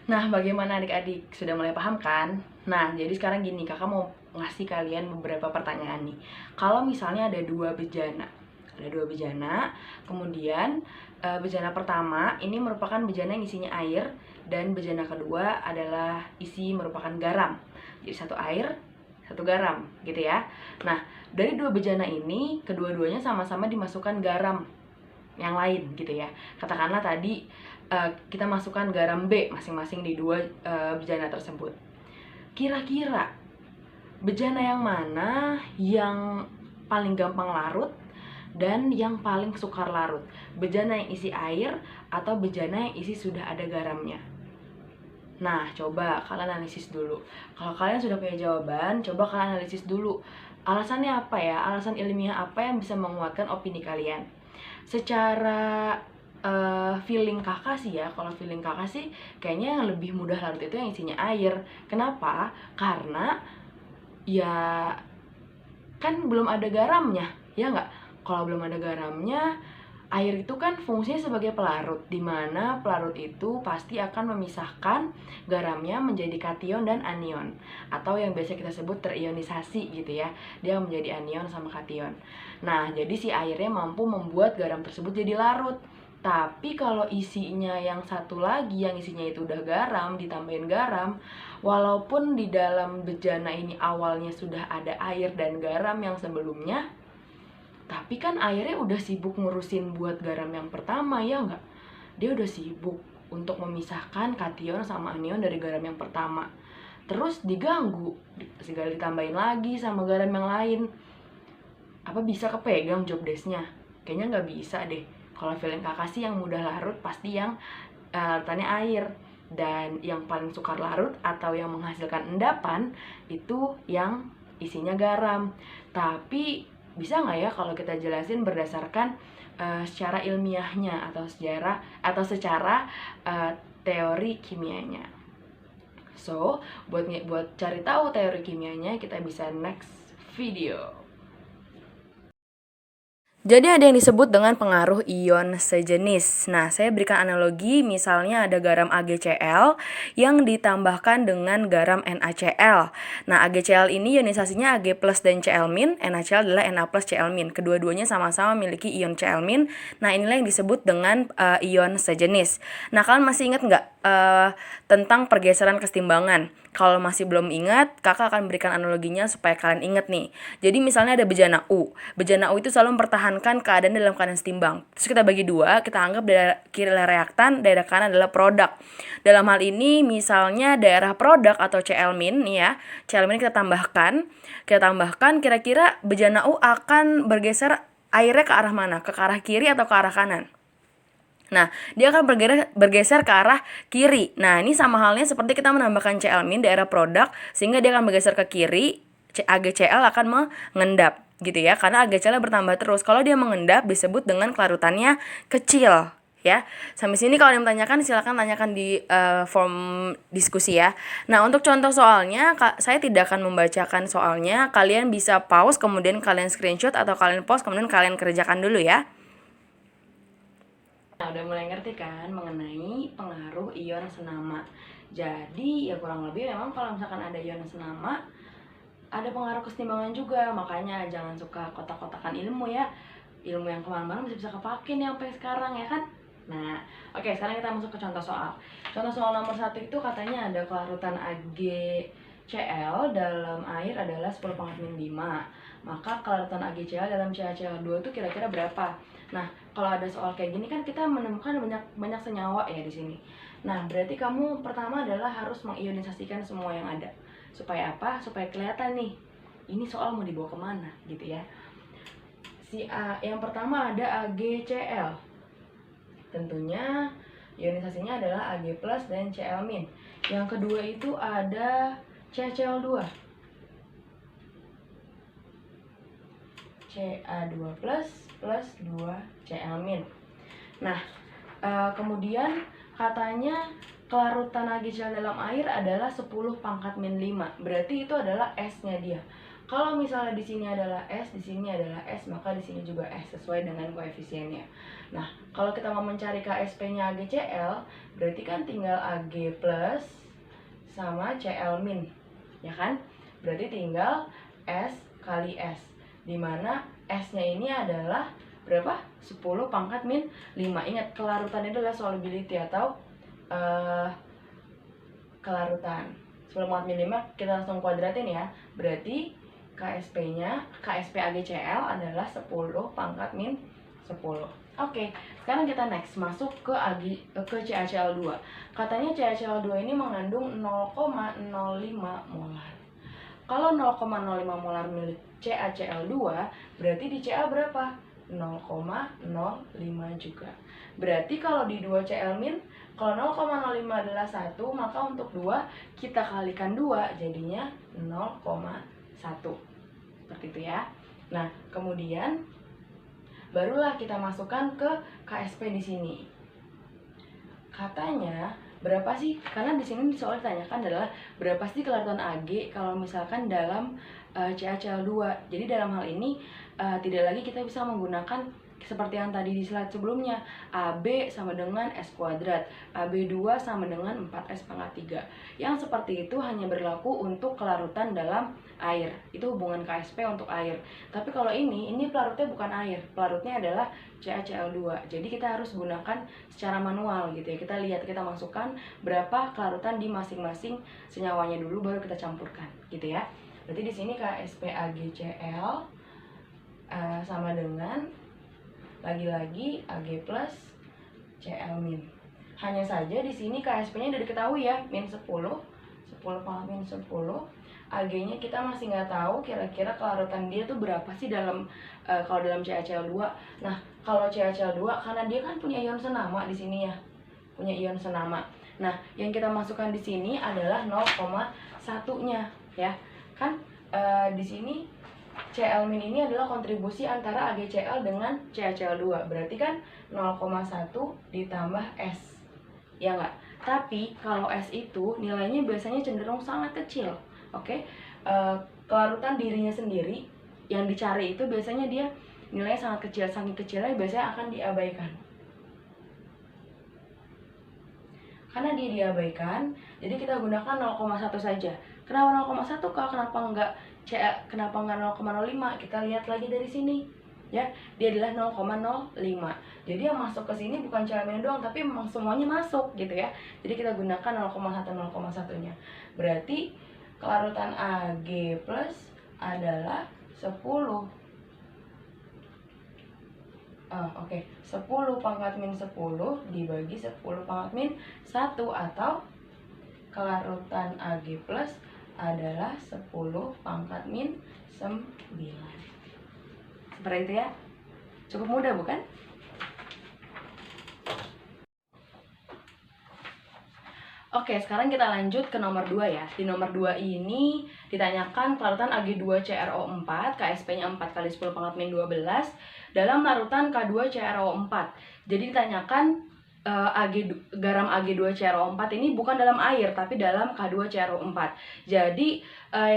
Nah, bagaimana adik-adik? Sudah mulai paham kan? Nah, jadi sekarang gini, kakak mau ngasih kalian beberapa pertanyaan nih. Kalau misalnya ada dua bejana, kemudian bejana pertama ini merupakan bejana yang isinya air, dan bejana kedua adalah isi merupakan garam. Jadi satu air, satu garam, gitu ya. Nah, dari dua bejana ini, kedua-duanya sama-sama dimasukkan garam yang lain gitu ya. Katakanlah tadi kita masukkan garam B masing-masing di dua bejana tersebut. Kira-kira bejana yang mana yang paling gampang larut dan yang paling sukar larut? Bejana yang isi air atau bejana yang isi sudah ada garamnya? Nah, coba kalian analisis dulu. Kalau kalian sudah punya jawaban, coba kalian analisis dulu. Alasannya apa ya? Alasan ilmiah apa yang bisa menguatkan opini kalian? Secara feeling kakak sih ya, kalau feeling kakak sih kayaknya yang lebih mudah larut itu yang isinya air. Kenapa? Karena ya kan belum ada garamnya, ya nggak? Kalau belum ada garamnya, air itu kan fungsinya sebagai pelarut, dimana pelarut itu pasti akan memisahkan garamnya menjadi kation dan anion, atau yang biasa kita sebut terionisasi gitu ya. Dia menjadi anion sama kation. Nah, jadi si airnya mampu membuat garam tersebut jadi larut. Tapi kalau isinya yang satu lagi, yang isinya itu udah garam, ditambahin garam, walaupun di dalam bejana ini awalnya sudah ada air dan garam yang sebelumnya, tapi kan airnya udah sibuk ngurusin buat garam yang pertama, ya nggak? Dia udah sibuk untuk memisahkan kation sama anion dari garam yang pertama. Terus diganggu, segala ditambahin lagi sama garam yang lain. Apa bisa kepegang job desk-nya? Kayaknya nggak bisa deh. Kalau feeling kakak sih yang mudah larut pasti yang larutannya air. Dan yang paling sukar larut atau yang menghasilkan endapan itu yang isinya garam. Tapi bisa nggak ya kalau kita jelasin berdasarkan secara ilmiahnya atau secara teori kimianya. So, buat cari tahu teori kimianya kita bisa next video. Jadi ada yang disebut dengan pengaruh ion sejenis. Nah, saya berikan analogi, misalnya ada garam AgCl yang ditambahkan dengan garam NaCl. Nah, AgCl ini ionisasinya Ag plus dan Cl-, NaCl adalah Na plus Cl-. Kedua-duanya sama-sama memiliki ion Cl-. Nah, inilah yang disebut dengan ion sejenis. Nah, kalian masih ingat nggak tentang pergeseran kesetimbangan? Kalau masih belum ingat, kakak akan berikan analoginya supaya kalian ingat nih. Jadi misalnya ada bejana U. Bejana U itu selalu mempertahankan keadaan dalam keadaan setimbang. Terus kita bagi dua, kita anggap daerah kiri adalah reaktan, daerah kanan adalah produk. Dalam hal ini misalnya daerah produk atau Cl- nih ya. Cl- kita tambahkan kira-kira bejana U akan bergeser airnya ke arah mana? Ke arah kiri atau ke arah kanan? Nah, dia akan bergeser ke arah kiri. Nah, ini sama halnya seperti kita menambahkan Cl- daerah produk, sehingga dia akan bergeser ke kiri, AgCl akan mengendap gitu ya, karena AgCl bertambah terus. Kalau dia mengendap disebut dengan kelarutannya kecil ya. Sampai sini kalau yang tanyakan silakan tanyakan di form diskusi ya. Nah, untuk contoh soalnya saya tidak akan membacakan soalnya, kalian bisa pause kemudian kalian screenshot atau kalian pause kemudian kalian kerjakan dulu ya. Nah, udah mulai ngerti kan mengenai pengaruh ion senama. Jadi ya kurang lebih memang kalau misalkan ada ion senama, ada pengaruh kesetimbangan juga. Makanya jangan suka kotak-kotakan ilmu ya. Ilmu yang kemana-mana masih bisa kepake nih sampai sekarang ya kan. Nah, oke, sekarang kita masuk ke contoh soal. Contoh soal nomor 1 itu katanya ada kelarutan AgCl dalam air adalah 10 pangkat min 5. Maka kelarutan AgCl dalam CaCl2 itu kira-kira berapa? Nah, kalau ada soal kayak gini kan kita menemukan banyak senyawa ya di sini. Nah, berarti kamu pertama adalah harus mengionisasikan semua yang ada. Supaya apa? Supaya kelihatan nih, ini soal mau dibawa kemana gitu ya. Yang pertama ada AgCl. Tentunya ionisasinya adalah Ag plus dan Cl-. Yang kedua itu ada CaCl2. Ca2 plus 2Cl-. Nah, kemudian katanya kelarutan AgCl dalam air adalah 10 pangkat min 5. Berarti itu adalah S-nya dia. Kalau misalnya di sini adalah S, di sini adalah S, maka di sini juga S sesuai dengan koefisiennya. Nah, kalau kita mau mencari KSP-nya AGCL, berarti kan tinggal AG plus sama CL min, ya kan? Berarti tinggal S kali S, dimana S-nya ini adalah berapa? 10 pangkat min 5. Ingat, kelarutan itu adalah solubility atau kelarutan. 10 pangkat min 5 kita langsung kuadratin ya. Berarti KSP-nya, KSP AGCL adalah 10 pangkat min 10. Oke, sekarang kita next masuk ke CaCl2. Katanya CaCl2 ini mengandung 0,05 molar. Kalau 0,05 molar milik CaCl2, berarti di Ca berapa? 0,05 juga. Berarti kalau di 2 Cl min, kalau 0,05 adalah 1, maka untuk 2 kita kalikan 2, jadinya 0,1. Seperti itu ya. Nah, kemudian barulah kita masukkan ke KSP di sini. Katanya berapa sih? Karena di sini soal ditanyakan adalah berapa sih kelarutan Ag kalau misalkan dalam CaCl2. Jadi dalam hal ini tidak lagi kita bisa menggunakan seperti yang tadi di slide sebelumnya, AB sama dengan S kuadrat, AB2 sama dengan 4S pangkat 3. Yang seperti itu hanya berlaku untuk kelarutan dalam air. Itu hubungan KSP untuk air. Tapi kalau ini pelarutnya bukan air, pelarutnya adalah CaCl2. Jadi kita harus gunakan secara manual gitu ya. Kita lihat, kita masukkan berapa kelarutan di masing-masing senyawanya dulu, baru kita campurkan gitu ya. Berarti di sini KSP AgCl sama dengan lagi-lagi Ag plus Cl min. Hanya saja di sini KSP-nya udah diketahui ya, min 10 pangkat min 10. Ag-nya kita masih nggak tahu kira-kira kelarutan dia tuh berapa sih dalam kalau dalam CaCl2. Nah, kalau CaCl2 karena dia kan punya ion senama di sini ya. Punya ion senama. Nah, yang kita masukkan di sini adalah 0,1-nya ya. Kan di sini Cl min ini adalah kontribusi antara AgCl dengan CaCl2. Berarti kan 0,1 ditambah S. Ya nggak? Tapi kalau S itu nilainya biasanya cenderung sangat kecil. Oke? Kelarutan dirinya sendiri yang dicari itu biasanya dia nilainya sangat kecil. Saking kecilnya biasanya akan diabaikan. Karena dia diabaikan, jadi kita gunakan 0,1 saja. Kenapa 0,1 Kak? Kenapa nggak 0,05? Kita lihat lagi dari sini. Ya, dia adalah 0,05. Jadi yang masuk ke sini bukan Cl min doang, tapi memang semuanya masuk gitu ya. Jadi kita gunakan 0,1-nya. Berarti kelarutan Ag plus adalah 10. Oke. 10 pangkat min 10 dibagi 10 pangkat min 1, atau kelarutan Ag plus adalah 10 pangkat min 9. Seperti itu ya. Cukup mudah bukan? Oke, sekarang kita lanjut ke nomor 2 ya. Di nomor 2 ini ditanyakan kelarutan Ag2CrO4, KSP-nya 4 kali 10 pangkat min 12 dalam larutan K2CrO4. Jadi ditanyakan garam Ag2CrO4 ini bukan dalam air, tapi dalam K2CrO4. Jadi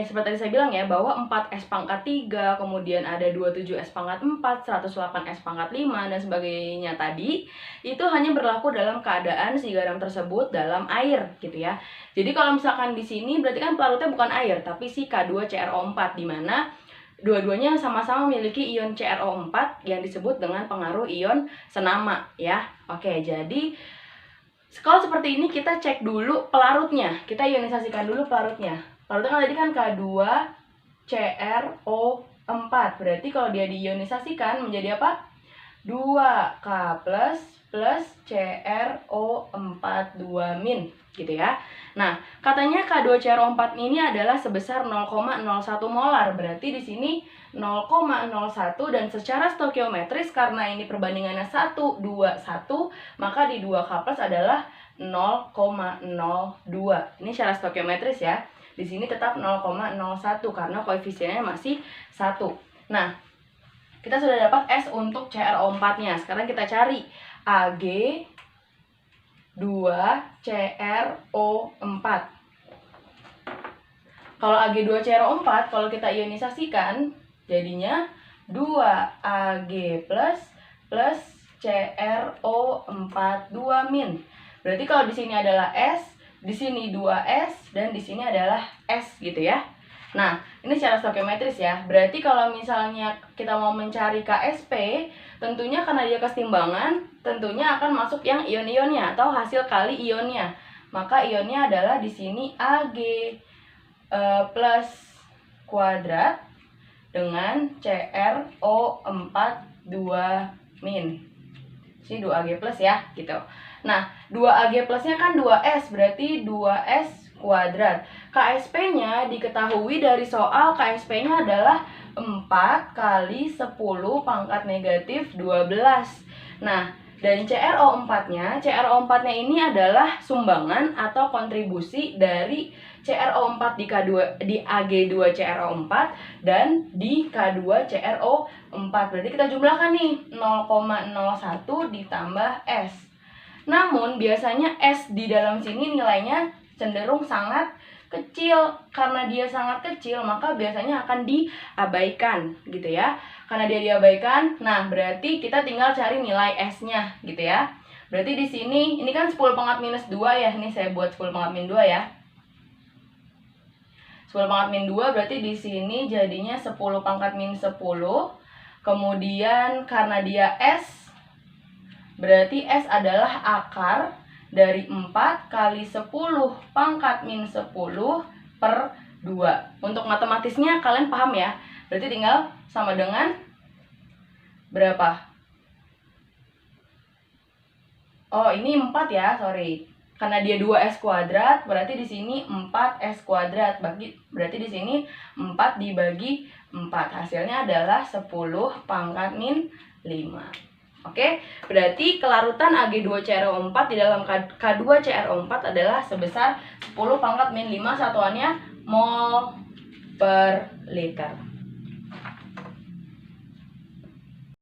seperti tadi saya bilang ya, bahwa 4S pangkat 3, kemudian ada 27S pangkat 4, 108S pangkat 5, dan sebagainya tadi, itu hanya berlaku dalam keadaan si garam tersebut dalam air gitu ya. Jadi kalau misalkan di sini berarti kan pelarutnya bukan air, tapi si K2CrO4, di mana dua-duanya sama-sama memiliki ion CrO4 yang disebut dengan pengaruh ion senama ya. Oke, jadi kalau seperti ini kita cek dulu pelarutnya. Kita ionisasikan dulu pelarutnya. Pelarutnya kan tadi kan K2CrO4. Berarti kalau dia diionisasikan menjadi apa? 2K plus CrO4 2- gitu ya. Nah, katanya K2CrO4 ini adalah sebesar 0,01 molar. Berarti di sini 0,01, dan secara stokiometris karena ini perbandingannya 1, 2, 1, maka di 2K plus adalah 0,02. Ini secara stokiometris ya. Di sini tetap 0,01 karena koefisiennya masih 1. Nah, kita sudah dapat S untuk CrO4-nya. Sekarang kita cari Ag2CrO4. Kalau Ag2CrO4 kalau kita ionisasikan jadinya 2Ag plus CrO4 2-. Berarti kalau di sini adalah S, di sini 2S, dan di sini adalah S gitu ya. Nah, ini secara stoikiometris ya. Berarti kalau misalnya kita mau mencari KSP, tentunya karena dia kesetimbangan, tentunya akan masuk yang ion-ionnya atau hasil kali ionnya. Maka ionnya adalah di sini Ag plus kuadrat dengan CrO4 2-. Ini 2Ag plus ya, gitu. Nah, 2Ag plusnya kan 2S, berarti 2S kuadrat. KSP-nya diketahui dari soal, KSP-nya adalah 4 kali 10 pangkat negatif 12. Nah, dan CrO4-nya ini adalah sumbangan atau kontribusi dari CrO4 di Ag2CrO4 dan di K2CrO4. Berarti kita jumlahkan nih 0,01 ditambah S. Namun biasanya S di dalam sini nilainya cenderung sangat kecil. Karena dia sangat kecil, maka biasanya akan diabaikan gitu ya. Karena dia diabaikan, nah berarti kita tinggal cari nilai S-nya gitu ya. Berarti di sini, ini kan 10 pangkat minus 2 ya. Ini saya buat 10 pangkat min 2 ya. 10 pangkat min 2 berarti di sini jadinya 10 pangkat min 10. Kemudian karena dia S, berarti S adalah akar dari 4 kali 10 pangkat min 10 per 2. Untuk matematisnya kalian paham ya. Berarti tinggal sama dengan berapa? Oh, ini 4 ya, sorry. Karena dia 2S kuadrat, berarti di sini 4S kuadrat. Berarti di sini 4 dibagi 4. Hasilnya adalah 10 pangkat min 5. Oke, berarti kelarutan Ag2CrO4 di dalam K2CrO4 adalah sebesar 10 pangkat min 5, satuannya mol per liter.